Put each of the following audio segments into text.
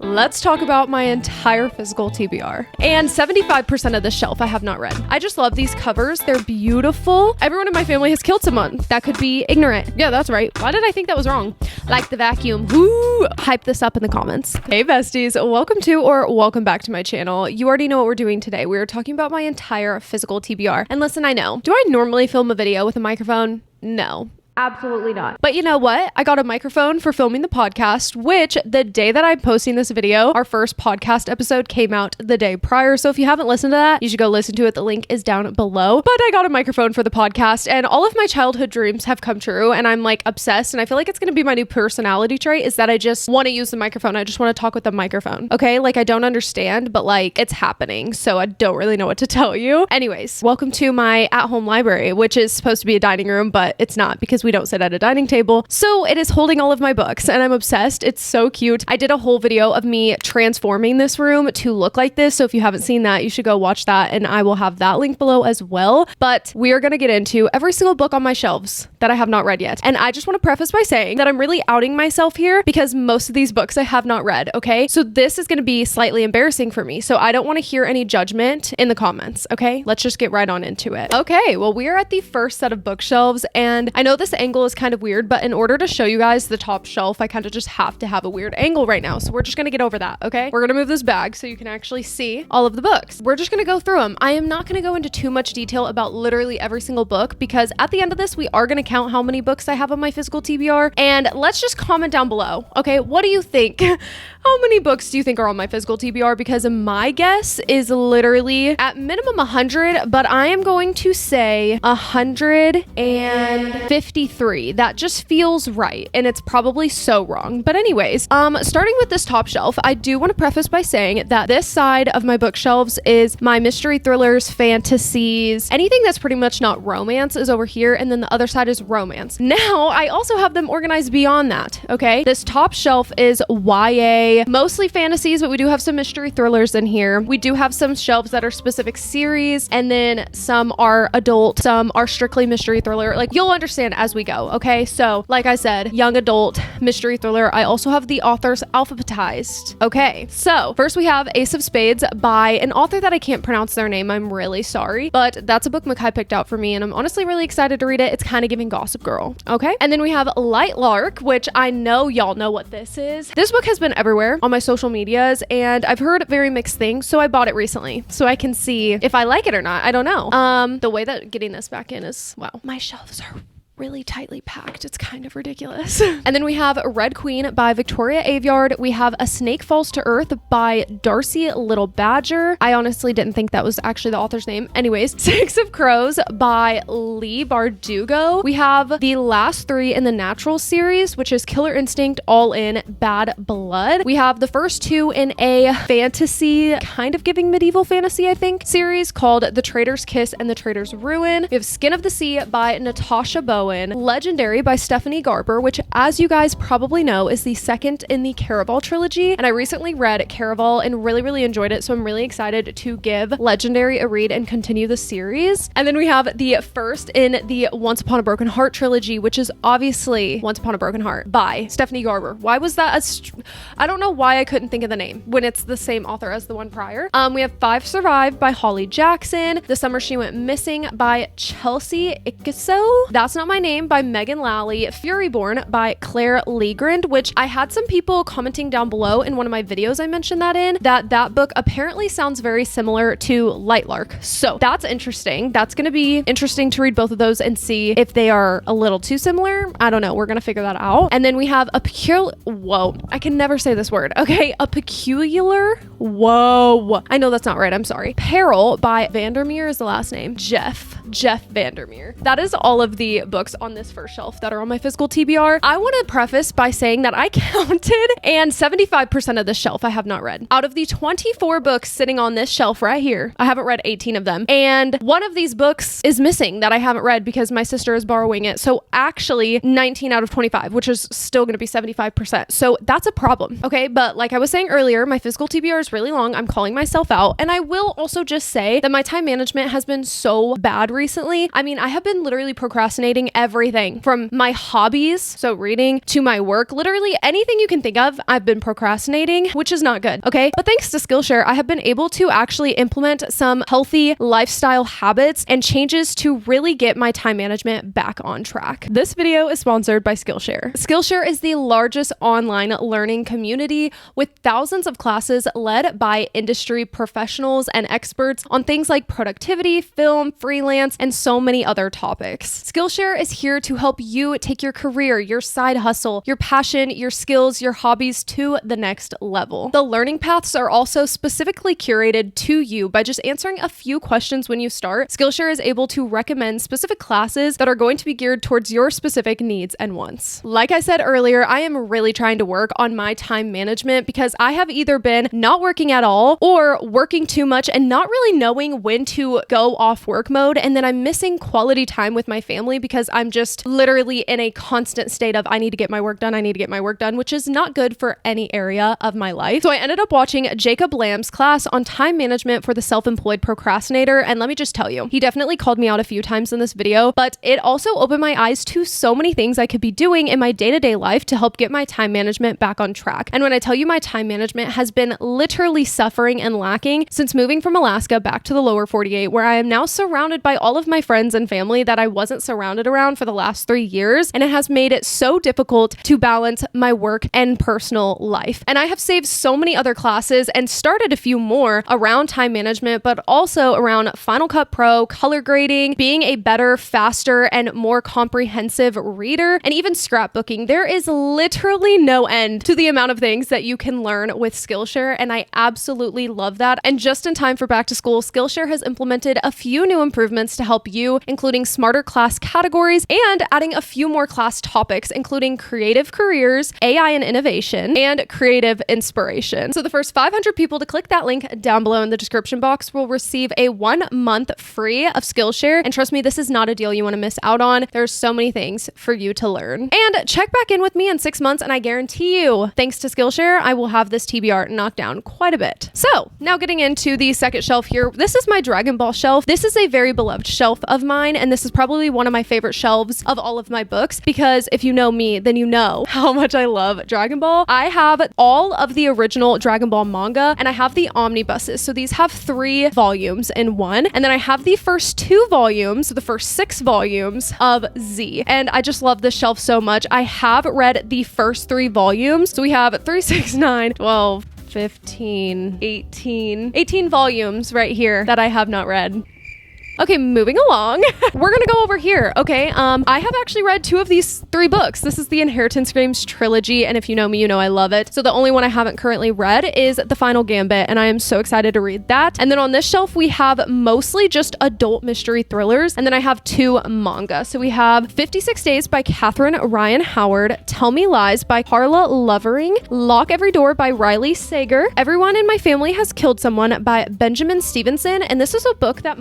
Let's talk about my entire physical TBR. And 75% of the shelf I have not read. I just love these covers. They're beautiful. Everyone in my family has killed someone. That could be ignorant. Yeah, that's right. Why did I think that was wrong? Like the vacuum. Woo! Hype this up in the comments. Hey besties, welcome to or welcome back to my channel. You already know what we're doing today. We're talking about my entire physical TBR. And listen, I know. Do I normally film a video with a microphone? No. Absolutely not. But you know what? I got a microphone for filming the podcast, which the day that I'm posting this video, our first podcast episode came out the day prior. So if you haven't listened to that, you should go listen to it. The link is down below. But I got a microphone for the podcast and all of my childhood dreams have come true. And I'm like obsessed. And I feel like it's going to be my new personality trait is that I just want to use the microphone. I just want to talk with the microphone. Okay. Like I don't understand, but like it's happening. So I don't really know what to tell you. Anyways, welcome to my at-home library, which is supposed to be a dining room, but it's not because we don't sit at a dining table. So it is holding all of my books and I'm obsessed. It's so cute. I did a whole video of me transforming this room to look like this. So if you haven't seen that, you should go watch that and I will have that link below as well. But we are going to get into every single book on my shelves that I have not read yet. And I just want to preface by saying that I'm really outing myself here because most of these books I have not read. Okay. So this is going to be slightly embarrassing for me. So I don't want to hear any judgment in the comments. Okay. Let's just get right on into it. Okay. Well, we are at the first set of bookshelves and I know this angle is kind of weird, but in order to show you guys the top shelf, I kind of just have to have a weird angle right now. So we're just going to get over that. Okay. We're going to move this bag so you can actually see all of the books. We're just going to go through them. I am not going to go into too much detail about literally every single book because at the end of this, we are going to count how many books I have on my physical TBR and let's just comment down below. Okay. What do you think? How many books do you think are on my physical TBR? Because my guess is literally at minimum 100, but I am going to say 153. That just feels right. And it's probably so wrong. But anyways, starting with this top shelf, I do want to preface by saying that this side of my bookshelves is my mystery thrillers, fantasies, anything that's pretty much not romance is over here. And then the other side is romance. Now, I also have them organized beyond that. Okay. This top shelf is YA, mostly fantasies, but we do have some mystery thrillers in here. We do have some shelves that are specific series, and then some are adult, some are strictly mystery thriller. Like you'll understand as we go. Okay. So like I said, young adult mystery thriller. I also have the authors alphabetized. Okay. So first we have Ace of Spades by an author that I can't pronounce their name. I'm really sorry, but that's a book Makai picked out for me. And I'm honestly really excited to read it. It's kind of giving Gossip Girl. Okay. And then we have Light Lark, which I know y'all know what this is. This book has been everywhere on my social medias and I've heard very mixed things. So I bought it recently so I can see if I like it or not. I don't know. The way that getting this back in is, wow, my shelves are really tightly packed. It's kind of ridiculous. And then we have Red Queen by Victoria Aveyard. We have A Snake Falls to Earth by Darcy Little Badger. I honestly didn't think that was actually the author's name. Anyways, Six of Crows by Lee Bardugo. We have the last three in the Natural series, which is Killer Instinct, All In, Bad Blood. We have the first two in a fantasy, kind of giving medieval fantasy, I think, series called The Traitor's Kiss and The Traitor's Ruin. We have Skin of the Sea by Natasha Bowen. Legendary by Stephanie Garber, which as you guys probably know is the second in the Caraval trilogy. And I recently read Caraval and really enjoyed it. So I'm really excited to give Legendary a read and continue the series. And then we have the first in the Once Upon a Broken Heart trilogy, which is obviously Once Upon a Broken Heart by Stephanie Garber. Why was that? I don't know why I couldn't think of the name when it's the same author as the one prior. We have Five Survive by Holly Jackson. The Summer She Went Missing by Chelsea Ikeso. That's Not My Name by Megan Lally. Furyborn by Claire Legrand, which I had some people commenting down below in one of my videos I mentioned that in, that book apparently sounds very similar to Light Lark. So that's interesting. That's going to be interesting to read both of those and see if they are a little too similar. I don't know. We're going to figure that out. And then we have a peculiar, whoa, I can never say this word. Okay. A peculiar, whoa. I know that's not right. I'm sorry. Peril by Vandermeer is the last name. Jeff Vandermeer. That is all of the books on this first shelf that are on my physical TBR. I want to preface by saying that I counted and 75% of the shelf I have not read. Out of the 24 books sitting on this shelf right here, I haven't read 18 of them. And one of these books is missing that I haven't read because my sister is borrowing it. So actually 19 out of 25, which is still going to be 75%. So that's a problem. Okay. But like I was saying earlier, my physical TBR is is really long. I'm calling myself out. And I will also just say that my time management has been so bad recently. I mean, I have been literally procrastinating everything from my hobbies, so reading, to my work. Literally anything you can think of, I've been procrastinating, which is not good. Okay. But thanks to Skillshare, I have been able to actually implement some healthy lifestyle habits and changes to really get my time management back on track. This video is sponsored by Skillshare. Skillshare is the largest online learning community with thousands of classes led by industry professionals and experts on things like productivity, film, freelance, and so many other topics. Skillshare is here to help you take your career, your side hustle, your passion, your skills, your hobbies to the next level. The learning paths are also specifically curated to you by just answering a few questions when you start. Skillshare is able to recommend specific classes that are going to be geared towards your specific needs and wants. Like I said earlier, I am really trying to work on my time management because I have either been not working at all or working too much and not really knowing when to go off work mode. And then I'm missing quality time with my family because I'm just literally in a constant state of I need to get my work done, I need to get my work done, which is not good for any area of my life. So I ended up watching Jacob Lamb's class on time management for the self-employed procrastinator. And let me just tell you, he definitely called me out a few times in this video, but it also opened my eyes to so many things I could be doing in my day-to-day life to help get my time management back on track. And when I tell you my time management has been literally suffering and lacking since moving from Alaska back to the lower 48, where I am now surrounded by all of my friends and family that I wasn't surrounded around for the last 3 years. And it has made it so difficult to balance my work and personal life. And I have saved so many other classes and started a few more around time management, but also around Final Cut Pro, color grading, being a better, faster, and more comprehensive reader, and even scrapbooking. There is literally no end to the amount of things that you can learn with Skillshare, and I absolutely love that. And just in time for back to school, Skillshare has implemented a few new improvements to help you, including smarter class categories and adding a few more class topics, including creative careers, AI and innovation, and creative inspiration. So the first 500 people to click that link down below in the description box will receive a 1 month free of Skillshare. And trust me, this is not a deal you want to miss out on. There's so many things for you to learn. And check back in with me in 6 months, and I guarantee you, thanks to Skillshare, I will have this TBR knocked down quite a bit. So now getting into the second shelf here, this is my Dragon Ball shelf. This is a very beloved shelf of mine, and this is probably one of my favorite shelves of all of my books, because if you know me, then you know how much I love Dragon Ball. I have all of the original Dragon Ball manga, and I have the omnibuses. So these have 3 volumes in one, and then I have the first 2 volumes, the first 6 volumes of Z. And I just love this shelf so much. I have read the first 3 volumes. So we have 3, 6, 9, 12, 15, 18 volumes right here that I have not read. Okay, moving along. We're gonna go over here, okay? I have actually read 2 of these 3 books. This is the Inheritance Games trilogy, and if you know me, you know I love it. So the only one I haven't currently read is The Final Gambit, and I am so excited to read that. And then on this shelf, we have mostly just adult mystery thrillers, and then I have 2 manga. So we have 56 Days by Catherine Ryan Howard, Tell Me Lies by Carla Lovering, Lock Every Door by Riley Sager, Everyone in My Family Has Killed Someone by Benjamin Stevenson, and this is a book that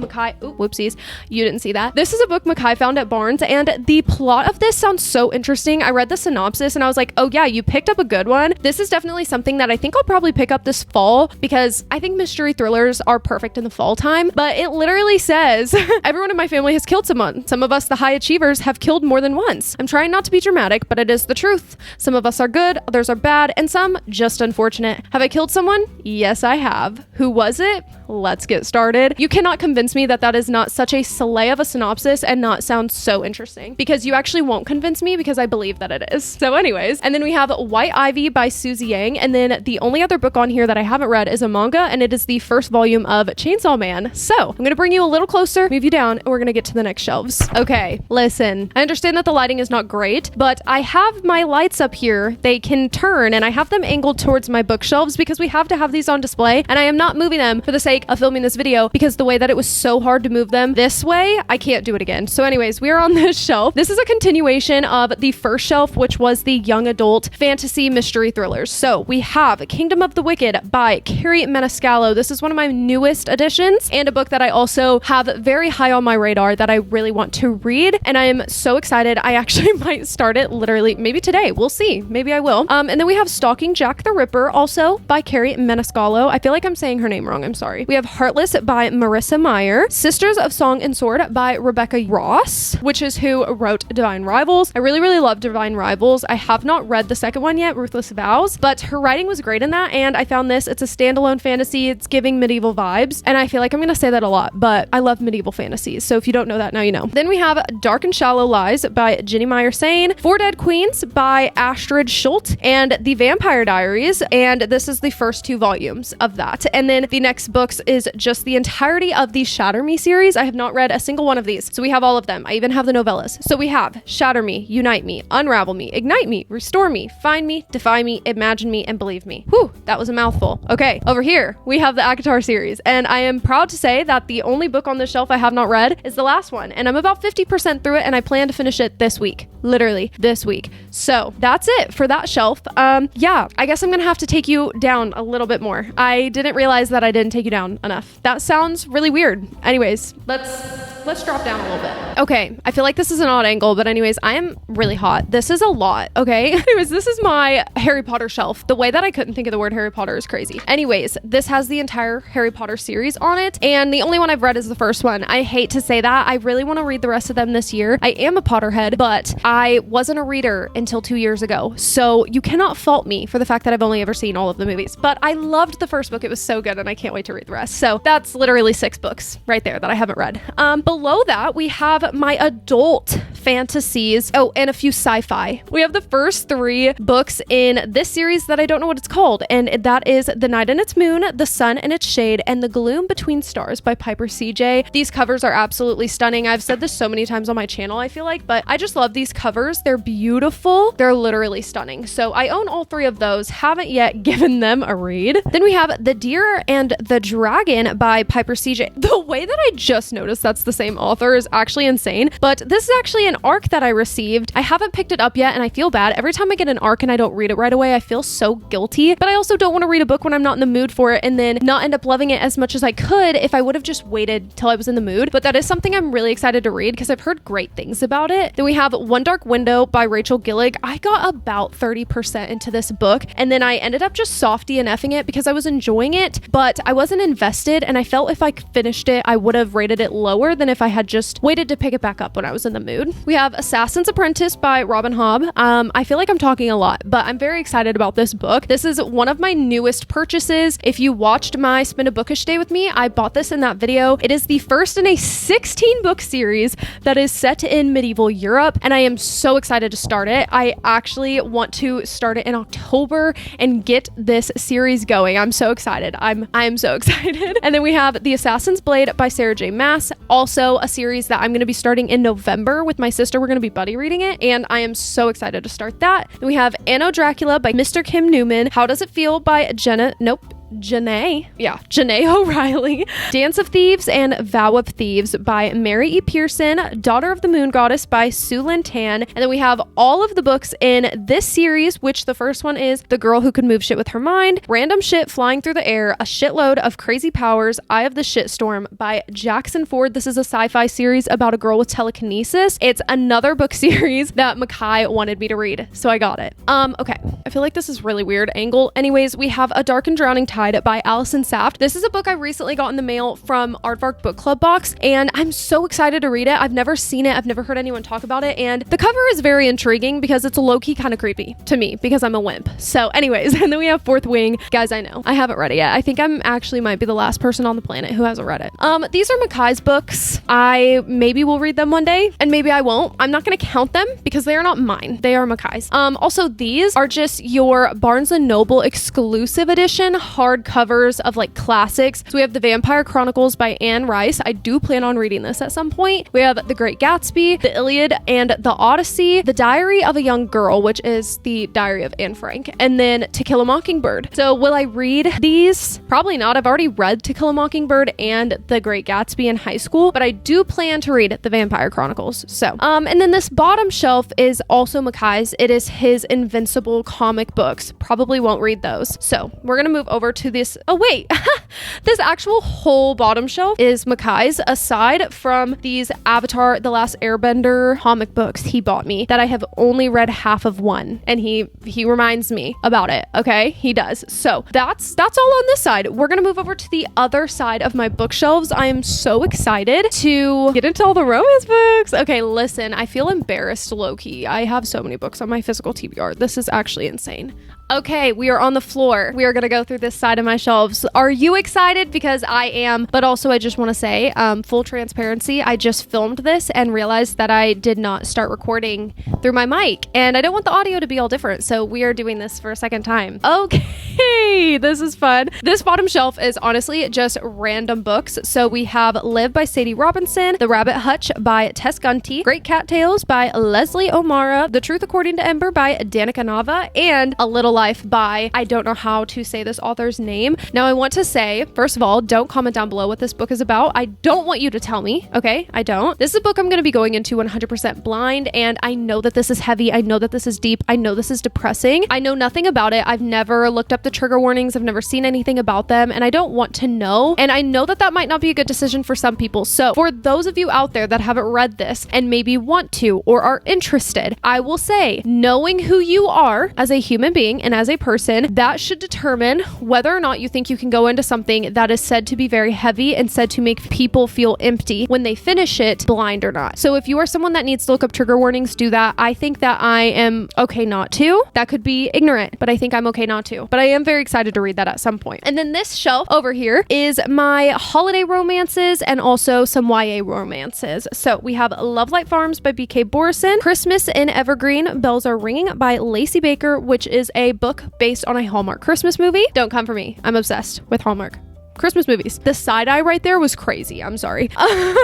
whoopsies, you didn't see that. This is a book Makai found at Barnes, and the plot of this sounds so interesting. I read the synopsis and I was like, oh yeah, you picked up a good one. This is definitely something that I think I'll probably pick up this fall, because I think mystery thrillers are perfect in the fall time. But it literally says, everyone in my family has killed someone. Some of us, the high achievers, have killed more than once. I'm trying not to be dramatic, but it is the truth. Some of us are good, others are bad, and some just unfortunate. Have I killed someone? Yes, I have. Who was it? Let's get started. You cannot convince me that that is not such a slay of a synopsis and not sound so interesting, because you actually won't convince me, because I believe that it is. So anyways, and then we have White Ivy by Susie Yang, and then the only other book on here that I haven't read is a manga, and it is the first volume of Chainsaw Man. So I'm gonna bring you a little closer, move you down, and we're gonna get to the next shelves. Okay, listen, I understand that the lighting is not great, but I have my lights up here. They can turn, and I have them angled towards my bookshelves because we have to have these on display, and I am not moving them for the sake of filming this video, because the way that it was so hard to move move them this way, I can't do it again. So anyways, we are on this shelf. This is a continuation of the first shelf, which was the young adult fantasy mystery thrillers. So we have Kingdom of the Wicked by Carrie Maniscalco. This is one of my newest additions and a book that I also have very high on my radar that I really want to read. And I am so excited. I actually might start it literally maybe today. We'll see. Maybe I will. And then we have Stalking Jack the Ripper, also by Carrie Maniscalco. I feel like I'm saying her name wrong. I'm sorry. We have Heartless by Marissa Meyer. Sisters of Song and Sword by Rebecca Ross, which is who wrote Divine Rivals. I really, really love Divine Rivals. I have not read the second one yet, Ruthless Vows, but her writing was great in that. And I found this. It's a standalone fantasy. It's giving medieval vibes. And I feel like I'm going to say that a lot, but I love medieval fantasies. So if you don't know that, now you know. Then we have Dark and Shallow Lies by Ginny Meyer Sane, Four Dead Queens by Astrid Schultz, and The Vampire Diaries. And this is the first 2 volumes of that. And then the next books is just the entirety of the Shatter Me series. I have not read a single one of these. So we have all of them. I even have the novellas. So we have Shatter Me, Unite Me, Unravel Me, Ignite Me, Restore Me, Find Me, Defy Me, Imagine Me, and Believe Me. Whew, that was a mouthful. Okay, over here, we have the ACOTAR series. And I am proud to say that the only book on this shelf I have not read is the last one. And I'm about 50% through it, and I plan to finish it this week. Literally this week. So that's it for that shelf. Yeah, I guess I'm gonna have to take you down a little bit more. I didn't realize that I didn't take you down enough. That sounds really weird. Anyways, let's drop down a little bit. Okay, I feel like this is an odd angle, but anyways, I am really hot. This is a lot, okay? Anyways, this is my Harry Potter shelf. The way that I couldn't think of the word Harry Potter is crazy. Anyways, this has the entire Harry Potter series on it, and the only one I've read is the first one. I hate to say that. I really want to read the rest of them this year. I am a Potterhead, but I wasn't a reader until 2 years ago, so you cannot fault me for the fact that I've only ever seen all of the movies. But I loved the first book. It was so good, and I can't wait to read the rest. So that's literally 6 books right there that I haven't read. Below that, we have my adult fantasies. Oh, and a few sci-fi. We have the first 3 books in this series that I don't know what it's called, and that is The Night and Its Moon, The Sun and Its Shade, and The Gloom Between Stars by Piper C.J. These covers are absolutely stunning. I've said this so many times on my channel, I feel like, but I just love these covers. They're beautiful. They're literally stunning. So I own all 3 of those. Haven't yet given them a read. Then we have The Deer and the Dragon by Piper C.J. The way that I just noticed that's the same author is actually insane, but this is actually an ARC that I received. I haven't picked it up yet, and I feel bad. Every time I get an ARC and I don't read it right away, I feel so guilty, but I also don't want to read a book when I'm not in the mood for it and then not end up loving it as much as I could if I would have just waited till I was in the mood. But that is something I'm really excited to read because I've heard great things about it. Then we have One Dark Window by Rachel Gillig. I got about 30% into this book, and then I ended up just softy and effing it because I was enjoying it, but I wasn't invested, and I felt if I finished it, I would have rated it lower than if I had just waited to pick it back up when I was in the mood. We have Assassin's Apprentice by Robin Hobb. I feel like I'm talking a lot, but I'm very excited about this book. This is one of my newest purchases. If you watched my Spend a Bookish Day with me, I bought this in that video. It is the first in a 16 book series that is set in medieval Europe, and I am so excited to start it. I actually want to start it in October and get this series going. I'm so excited. I'm so excited. And then we have The Assassin's Blade by Sarah J. Maas, also a series that I'm going to be starting in November with my sister. We're going to be buddy reading it, and I am so excited to start that. Then we have Anno Dracula by Mr. Kim Newman, How Does It Feel by Janae O'Reilly, Dance of Thieves and Vow of Thieves by Mary E. Pearson, Daughter of the Moon Goddess by Sue Lin Tan, and then we have all of the books in this series, which the first one is The Girl Who Could Move Shit With Her Mind, Random Shit Flying Through the Air, A Shitload of Crazy Powers, Eye of the Shitstorm by Jackson Ford. This is a sci-fi series about a girl with telekinesis. It's another book series that Makai wanted me to read, so I got it. Okay, I feel like this is really weird angle. Anyways, we have A Dark and Drowning Tide by Allison Saft. This is a book I recently got in the mail from Aardvark Book Club box, and I'm so excited to read it. I've never seen it. I've never heard anyone talk about it, and the cover is very intriguing because it's low-key kind of creepy to me because I'm a wimp. So anyways, and then we have Fourth Wing. Guys, I know I haven't read it yet. I think I'm actually might be the last person on the planet who hasn't read it. These are Makai's books. I maybe will read them one day, and maybe I won't. I'm not going to count them because they are not mine. They are Makai's. Also, these are just your Barnes & Noble exclusive edition hard hardcovers of like classics. So we have The Vampire Chronicles by Anne Rice. I do plan on reading this at some point. We have The Great Gatsby, The Iliad and the Odyssey, The Diary of a Young Girl, which is the Diary of Anne Frank, and then To Kill a Mockingbird. So will I read these? Probably not. I've already read To Kill a Mockingbird and The Great Gatsby in high school, but I do plan to read The Vampire Chronicles. So, and then this bottom shelf is also Makai's. It is his Invincible comic books. Probably won't read those. So we're gonna move over to this. Oh wait, this actual whole bottom shelf is Makai's, aside from these Avatar: The Last Airbender comic books he bought me that I have only read half of one, and he reminds me about it. Okay, he does. So that's all on this side. We're gonna move over to the other side of my bookshelves. I am so excited to get into all the romance books. Okay, listen, I feel embarrassed low-key. I have so many books on my physical TBR. This is actually insane. Okay, we are on the floor. We are going to go through this side of my shelves. Are you excited? Because I am, but also I just want to say, full transparency, I just filmed this and realized that I did not start recording through my mic, and I don't want the audio to be all different, so we are doing this for a second time. Okay, this is fun. This bottom shelf is honestly just random books. So we have Live by Sadie Robinson, The Rabbit Hutch by Tess Gunty, Great Cat Tales by Leslie O'Mara, The Truth According to Ember by Danica Nava, and A Little Life by, I don't know how to say this author's name. Now I want to say, first of all, don't comment down below what this book is about. I don't want you to tell me, okay? I don't. This is a book I'm going to be going into 100% blind, and I know that this is heavy. I know that this is deep. I know this is depressing. I know nothing about it. I've never looked up the trigger warnings. I've never seen anything about them, and I don't want to know. And I know that that might not be a good decision for some people. So for those of you out there that haven't read this and maybe want to or are interested, I will say, knowing who you are as a human being and as a person, that should determine whether or not you think you can go into something that is said to be very heavy and said to make people feel empty when they finish it, blind or not. So if you are someone that needs to look up trigger warnings, do that. I think that I am okay not to. That could be ignorant, but I think I'm okay not to. But I am very excited to read that at some point. And then this shelf over here is my holiday romances and also some YA romances. So we have Love Light Farms by BK Borison, Christmas in Evergreen, Bells Are Ringing by Lacey Baker, which is a book based on a Hallmark Christmas movie. Don't come for me. I'm obsessed with Hallmark Christmas movies. The side eye right there was crazy. I'm sorry.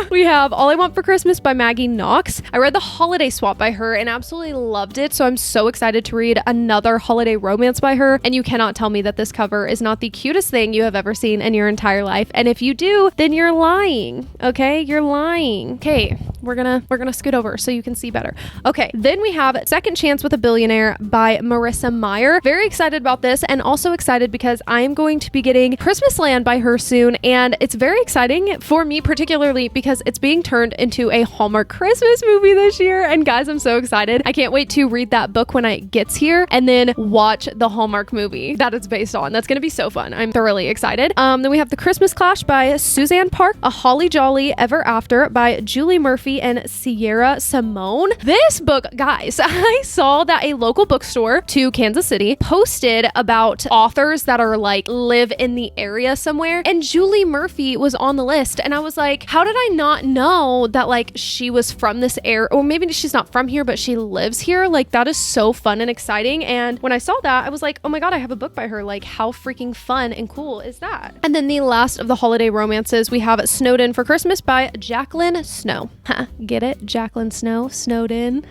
We have All I Want for Christmas by Maggie Knox. I read The Holiday Swap by her and absolutely loved it. So I'm so excited to read another holiday romance by her. And you cannot tell me that this cover is not the cutest thing you have ever seen in your entire life. And if you do, then you're lying. Okay, you're lying. Okay, we're gonna scoot over so you can see better. Okay, then we have Second Chance with a Billionaire by Marissa Meyer. Very excited about this, and also excited because I am going to be getting Christmas Land by her soon, and it's very exciting for me particularly because it's being turned into a Hallmark Christmas movie this year. And guys, I'm so excited. I can't wait to read that book when it gets here and then watch the Hallmark movie that it's based on. That's gonna be so fun. I'm thoroughly excited. Then we have The Christmas Clash by Suzanne Park, A Holly Jolly Ever After by Julie Murphy and Sierra Simone. This book, guys, I saw that a local bookstore to Kansas City posted about authors that are like live in the area somewhere, and Julie Murphy was on the list, and I was like, how did I not know that like she was from this area? Or maybe she's not from here, but she lives here. Like, that is so fun and exciting. And when I saw that, I was like, oh my god, I have a book by her. Like, how freaking fun and cool is that? And then the last of the holiday romances, we have Snowed In for Christmas by Jacqueline Snow. Get it? Jacqueline Snow, snowed in.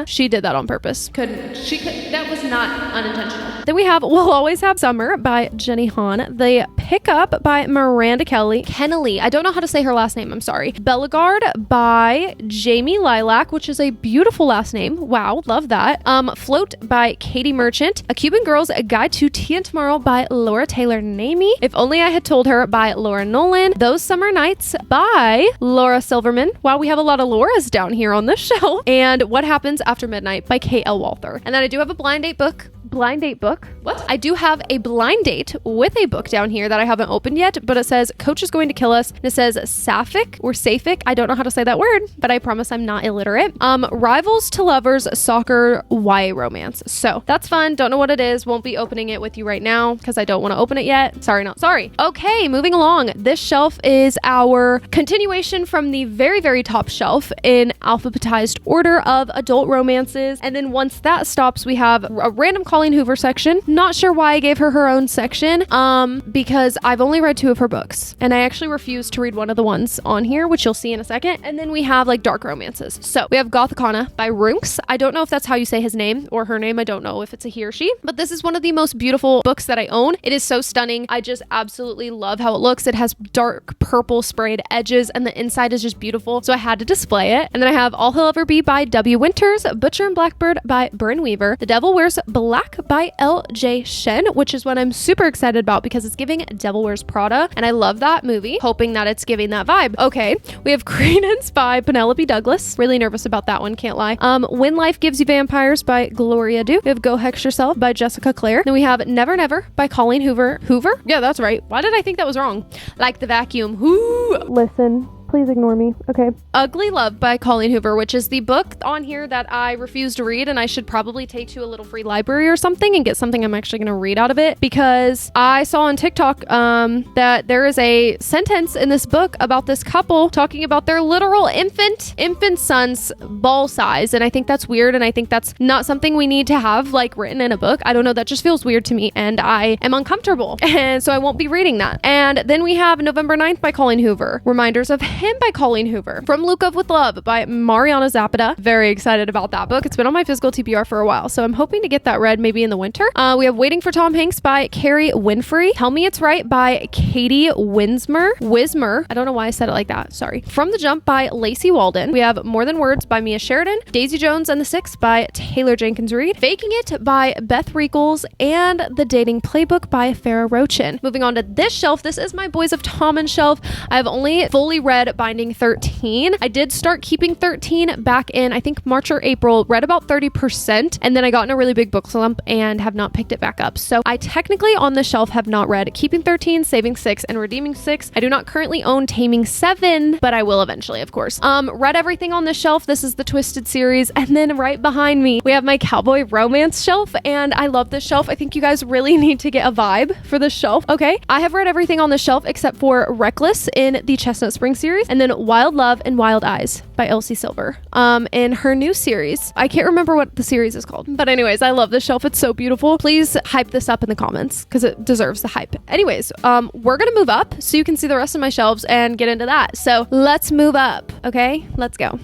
She did that on purpose. That was not unintentional. Then we have We'll Always Have Summer by Jenny Han, The Pickup by Miranda Kennelly. I don't know how to say her last name. I'm sorry. Bellegarde by Jamie Lilac, which is a beautiful last name. Wow, love that. Float by Katie Merchant. A Cuban Girl's Guide to Tea and Tomorrow by Laura Taylor Namey. If Only I Had Told Her by Laura Nolan. Those Summer Nights by Laura Silverman. Wow, we have a lot of Lauras down here on this show. And What Happens After Midnight by K.L. Walther. And then I do have a blind date book. What? I do have a blind date with a book down here that I haven't opened yet, but it says Coach is Going to Kill Us, and it says Sapphic or Saphic. I don't know how to say that word, but I promise I'm not illiterate. Rivals to Lovers Soccer YA Romance. So that's fun. Don't know what it is. Won't be opening it with you right now because I don't want to open it yet. Sorry, not sorry. Okay, moving along. This shelf is our continuation from the very, very top shelf in alphabetized order of adult romances. And then once that stops, we have a random Colleen Colleen Hoover section. Not sure why I gave her her own section, because I've only read 2 of her books, and I actually refused to read one of the ones on here, which you'll see in a second. And then we have like dark romances. So we have Gothicana by Runks. I don't know if that's how you say his name or her name. I don't know if it's a he or she, but this is one of the most beautiful books that I own. It is so stunning. I just absolutely love how it looks. It has dark purple sprayed edges, and the inside is just beautiful. So I had to display it. And then I have All He'll Ever Be by W. Winters, Butcher and Blackbird by Bryn Weaver, The Devil Wears Black by L.J. Shen, which is what I'm super excited about because it's giving Devil Wears Prada, and I love that movie, hoping that it's giving that vibe. Okay, we have Credence by Penelope Douglas. Really nervous about that one, can't lie. When Life Gives You Vampires by Gloria Duke. We have Go Hex Yourself by Jessica Clare. Then we have Never Never by Colleen Hoover. Hoover? Yeah, that's right. Why did I think that was wrong? Like the vacuum. Whoo! Listen. Please ignore me. Okay. Ugly Love by Colleen Hoover, which is the book on here that I refuse to read, and I should probably take to a little free library or something and get something I'm actually going to read out of it, because I saw on TikTok that there is a sentence in this book about this couple talking about their literal infant son's ball size, and I think that's weird, and I think that's not something we need to have like written in a book. I don't know, that just feels weird to me, and I am uncomfortable, and so I won't be reading that. And then we have November 9th by Colleen Hoover, Reminders of Him by Colleen Hoover, From Luke of With Love by Mariana Zapata. Very excited about that book. It's been on my physical TBR for a while, so I'm hoping to get that read maybe in the winter. We have Waiting for Tom Hanks by Carrie Winfrey, Tell Me It's Right by Katie Wismer. I don't know why I said it like that. Sorry. From the Jump by Lacey Walden. We have More Than Words by Mia Sheridan, Daisy Jones and the Six by Taylor Jenkins Reid, Faking It by Beth Riegels, and The Dating Playbook by Farrah Rochin. Moving on to this shelf, this is my Boys of Tommen shelf. I have only fully read Binding 13. I did start keeping 13 back in, I think, March or April, read about 30%, and then I got in a really big book slump and have not picked it back up. So I technically on the shelf have not read Keeping 13, Saving 6, and Redeeming 6. I do not currently own Taming 7, but I will eventually, of course. Read everything on this shelf. This is the Twisted series, and then right behind me, we have my Cowboy Romance shelf, and I love this shelf. I think you guys really need to get a vibe for this shelf. Okay, I have read everything on the shelf except for Reckless in the Chestnut Spring series, and then Wild Love and Wild Eyes by Elsie Silver. In her new series, I can't remember what the series is called, but anyways, I love this shelf. It's so beautiful. Please hype this up in the comments because it deserves the hype. Anyways, we're gonna move up so you can see the rest of my shelves and get into that. So let's move up. Okay, let's go.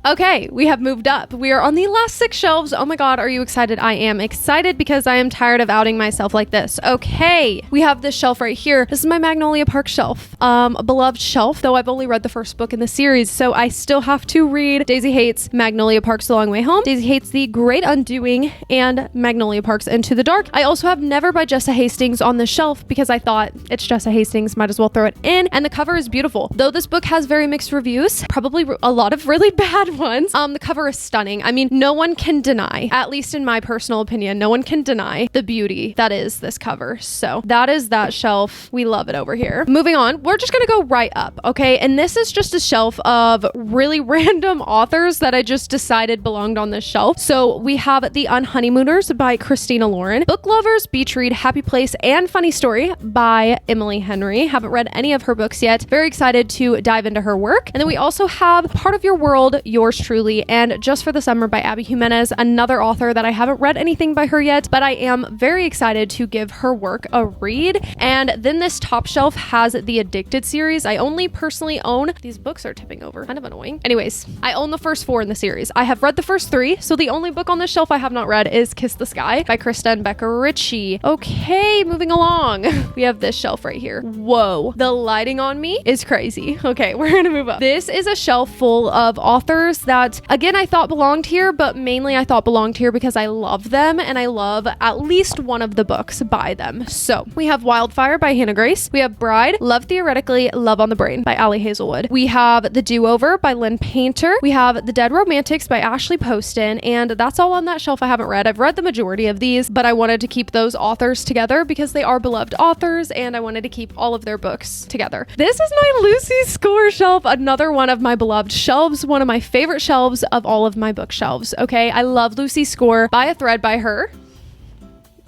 Okay, we have moved up. We are on the last 6 shelves. Oh my God, are you excited? I am excited because I am tired of outing myself like this. Okay, we have this shelf right here. This is my Magnolia Park shelf. A beloved shelf, though I've only read the first book in the series, so I still have to read Daisy Hates Magnolia Park's The Long Way Home, Daisy Hates The Great Undoing, and Magnolia Park's Into the Dark. I also have Never by Jessa Hastings on the shelf because I thought it's Jessa Hastings, might as well throw it in, and the cover is beautiful. Though this book has very mixed reviews, probably a lot of really bad ones. The cover is stunning. I mean, no one can deny, at least in my personal opinion, no one can deny the beauty that is this cover. So that is that shelf. We love it over here. Moving on, we're just gonna go right up, okay? And this is just a shelf of really random authors that I just decided belonged on this shelf. So we have The Unhoneymooners by Christina Lauren, Book Lovers, Beach Read, Happy Place, and Funny Story by Emily Henry. Haven't read any of her books yet. Very excited to dive into her work. And then we also have Part of Your World, Yours Truly, and Just for the Summer by Abby Jimenez, another author that I haven't read anything by her yet, but I am very excited to give her work a read. And then this top shelf has the Addicted series. I only personally own, these books are tipping over, kind of annoying. Anyways, I own the first 4 in the series. I have read the first 3, so the only book on this shelf I have not read is Kiss the Sky by Krista and Becca Ritchie. Okay, moving along. We have this shelf right here. Whoa, the lighting on me is crazy. Okay, we're gonna move up. This is a shelf full of authors that, again, I thought belonged here, but mainly I thought belonged here because I love them and I love at least one of the books by them. So we have Wildfire by Hannah Grace. We have Bride, Love Theoretically, Love on the Brain by Allie Hazelwood. We have The Do-Over by Lynn Painter. We have The Dead Romantics by Ashley Poston, and that's all on that shelf I haven't read. I've read the majority of these, but I wanted to keep those authors together because they are beloved authors and I wanted to keep all of their books together. This is my Lucy Score shelf, another one of my beloved shelves, one of my favorite shelves of all of my bookshelves. Okay, I love Lucy Score by a thread by her.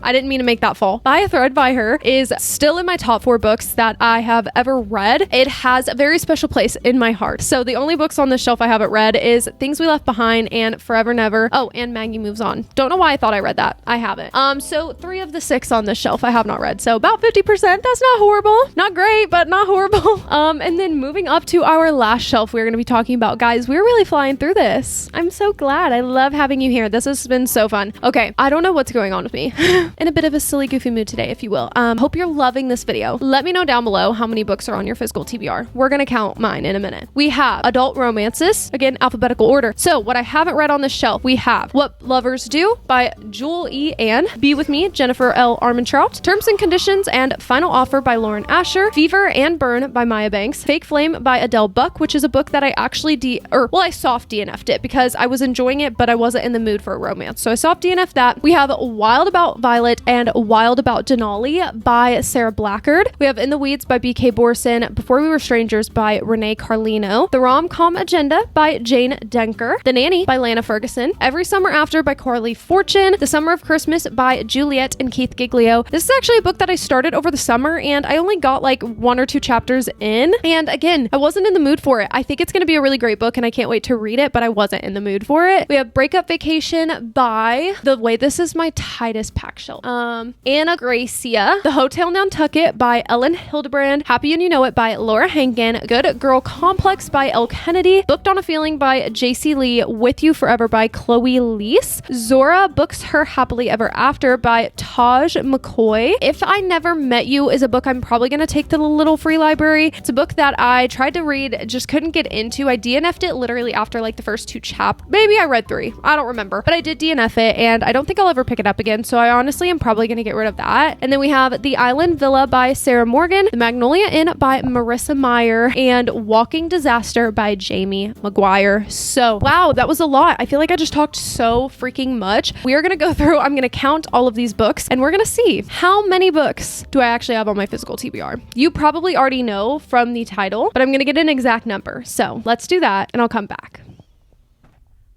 I didn't mean to make that fall. By a Thread by Her is still in my top 4 books that I have ever read. It has a very special place in my heart. So the only books on this shelf I haven't read is Things We Left Behind and Forever Never. Oh, and Maggie Moves On. Don't know why I thought I read that. I haven't. So 3 of the 6 on this shelf I have not read. So about 50%. That's not horrible. Not great, but not horrible. And then moving up to our last shelf we're going to be talking about. Guys, we're really flying through this. I'm so glad. I love having you here. This has been so fun. Okay, I don't know what's going on with me. In a bit of a silly, goofy mood today, if you will. Hope you're loving this video. Let me know down below how many books are on your physical TBR. We're going to count mine in a minute. We have adult romances, again, alphabetical order. So what I haven't read on this shelf, we have What Lovers Do by Jewel E. Ann, Be With Me, Jennifer L. Armentrout, Terms and Conditions and Final Offer by Lauren Asher, Fever and Burn by Maya Banks, Fake Flame by Adele Buck, which is a book that I actually I soft DNF'd it because I was enjoying it, but I wasn't in the mood for a romance. So I soft DNF'd that. We have Wild About Violet and Wild About Denali by Sarah Blackard. We have In the Weeds by B.K. Borson, Before We Were Strangers by Renee Carlino, The Rom-Com Agenda by Jane Denker, The Nanny by Lana Ferguson, Every Summer After by Carly Fortune, The Summer of Christmas by Juliet and Keith Giglio. This is actually a book that I started over the summer and I only got like 1 or 2 chapters in. And again, I wasn't in the mood for it. I think it's going to be a really great book and I can't wait to read it, but I wasn't in the mood for it. We have Breakup Vacation by, this is my tightest pack shelf. Anna Gracia, The Hotel Nantucket by Ellen Hildebrand, Happy and You Know It by Laura Hankin, Good Girl Complex by Elle Kennedy, Booked on a Feeling by JC Lee, With You Forever by Chloe Leese, Zora Books Her Happily Ever After by Taj McCoy. If I Never Met You is a book I'm probably going to take to the little free library. It's a book that I tried to read, just couldn't get into. I DNF'd it literally after like the first 2 chapters. Maybe I read 3. I don't remember. But I did DNF it and I don't think I'll ever pick it up again. So I honestly am probably going to get rid of that. And then we have The Island Villa by Sarah Morgan, The Magnolia Inn by Marissa Meyer, and Walking Disaster by Jamie McGuire. So wow, that was a lot. I feel like I just talked so freaking much. We are going to go through, I'm going to count all of these books and we're going to see how many books do I actually have on my physical TBR. You probably already know from the title, but I'm going to get an exact number. So let's do that and I'll come back.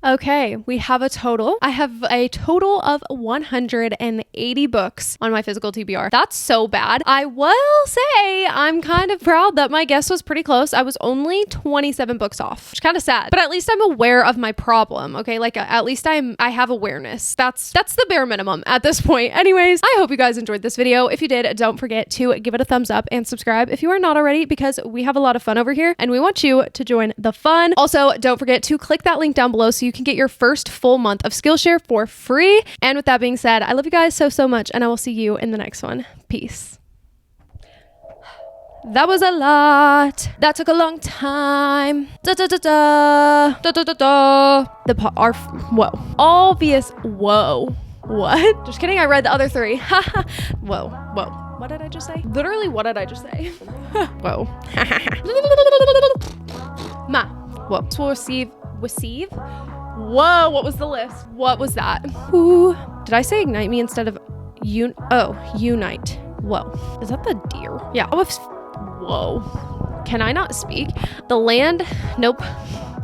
Okay, we have a total. I have a total of 180 books on my physical TBR. That's so bad. I will say I'm kind of proud that my guess was pretty close. I was only 27 books off, which is kind of sad, but at least I'm aware of my problem. Okay, like at least I have awareness. That's the bare minimum at this point. Anyways, I hope you guys enjoyed this video. If you did, don't forget to give it a thumbs up and subscribe if you are not already, because we have a lot of fun over here and we want you to join the fun. Also, don't forget to click that link down below so you can get your first full month of Skillshare for free. And with that being said, I love you guys so much and I will see you in the next one. Peace. That was a lot. That took a long time. Whoa. Obvious. Whoa. What? Just kidding. I read the other 3. Whoa. What did I just say? Literally, what did I just say? Whoa. Whoa. To receive. Whoa, what was the list? What was that? Ooh. Did I say ignite me instead of unite? Whoa. Is that the deer? Yeah. Whoa. Can I not speak? The land? Nope.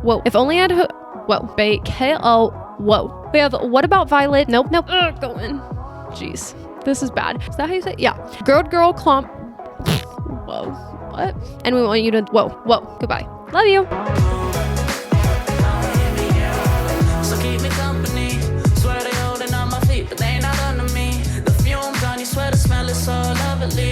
Whoa. If only I'd whoa. Whoa. We have What About Violet? Nope. Go in. Jeez. This is bad. Is that how you say it? Yeah. Girl Clump. Whoa. What? And we want you to whoa. Goodbye. Love you. Keep me company.